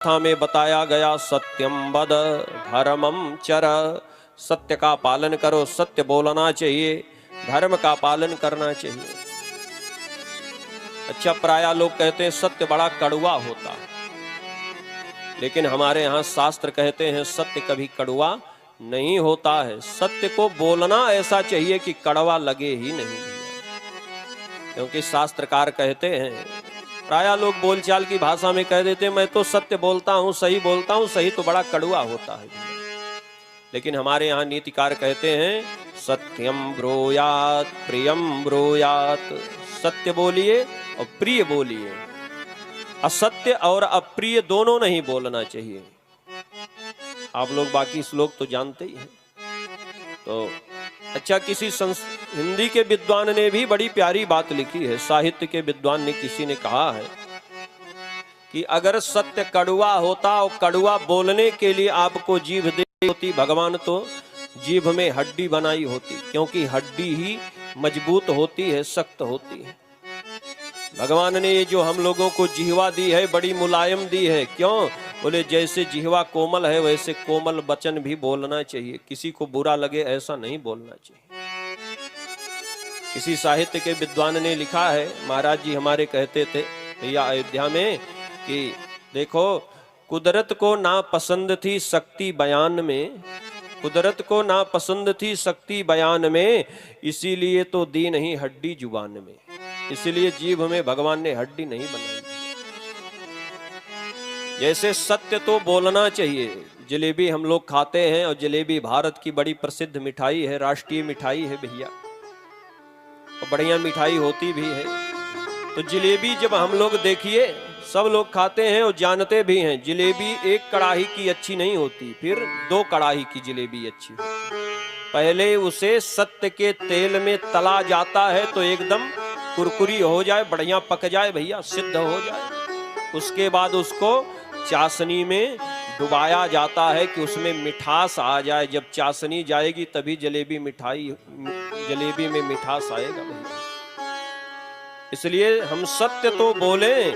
कथा में बताया गया, सत्यम वद धर्मम चर, सत्य का पालन करो, सत्य बोलना चाहिए, धर्म का पालन करना चाहिए। अच्छा, प्रायः लोग कहते हैं सत्य बड़ा कड़वा होता है, लेकिन हमारे यहाँ शास्त्र कहते हैं सत्य कभी कड़वा नहीं होता है। सत्य को बोलना ऐसा चाहिए कि कड़वा लगे ही नहीं, क्योंकि शास्त्रकार कहते हैं, प्रायः लोग बोलचाल की भाषा में कह देते हैं मैं तो सत्य बोलता हूं, सही बोलता हूं, सही तो बड़ा कड़वा होता है। लेकिन हमारे यहाँ नीतिकार कहते हैं सत्यम ब्रूयात प्रियम ब्रूयात, सत्य बोलिए और प्रिय बोलिए, असत्य और अप्रिय दोनों नहीं बोलना चाहिए। आप लोग बाकी श्लोक तो जानते ही हैं। तो अच्छा, किसी हिंदी के विद्वान ने भी बड़ी प्यारी बात लिखी है, साहित्य के विद्वान ने किसी ने कहा है कि अगर सत्य कड़वा होता और कड़वा बोलने के लिए आपको जीभ दे होती भगवान, तो जीभ में हड्डी बनाई होती, क्योंकि हड्डी ही मजबूत होती है, सख्त होती है। भगवान ने ये जो हम लोगों को जिह्वा दी है बड़ी मुलायम दी है। क्यों? बोले जैसे जिह्वा कोमल है वैसे कोमल वचन भी बोलना चाहिए, किसी को बुरा लगे ऐसा नहीं बोलना चाहिए। किसी साहित्य के विद्वान ने लिखा है, महाराज जी हमारे कहते थे भैया अयोध्या में कि देखो, कुदरत को ना पसंद थी शक्ति बयान में, कुदरत को ना पसंद थी शक्ति बयान में, इसीलिए तो दी नहीं हड्डी जुबान में, इसीलिए जीभ में भगवान ने हड्डी नहीं बनाई। जैसे सत्य तो बोलना चाहिए। जलेबी हम लोग खाते हैं और जलेबी भारत की बड़ी प्रसिद्ध मिठाई है, राष्ट्रीय मिठाई है भैया, और बढ़िया मिठाई होती भी है। तो जलेबी जब हम लोग देखिए सब लोग खाते हैं और जानते भी हैं, जलेबी एक कड़ाही की अच्छी नहीं होती, फिर 2 कड़ाही की जलेबी अच्छी होती। पहले उसे सत्य के तेल में तला जाता है तो एकदम कुरकुरी हो जाए, बढ़िया पक जाए भैया, सिद्ध हो जाए। उसके बाद उसको चाशनी में डुबाया जाता है कि उसमें मिठास आ जाए। जब चाशनी जाएगी तभी जलेबी में मिठास आएगा भैया। इसलिए हम सत्य तो बोले,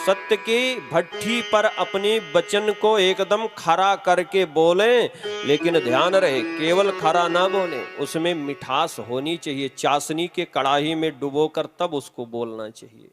सत्य की भट्ठी पर अपनी वचन को एकदम खरा करके बोले, लेकिन ध्यान रहे केवल खरा ना बोले, उसमें मिठास होनी चाहिए। चाशनी के कड़ाही में डुबोकर तब उसको बोलना चाहिए।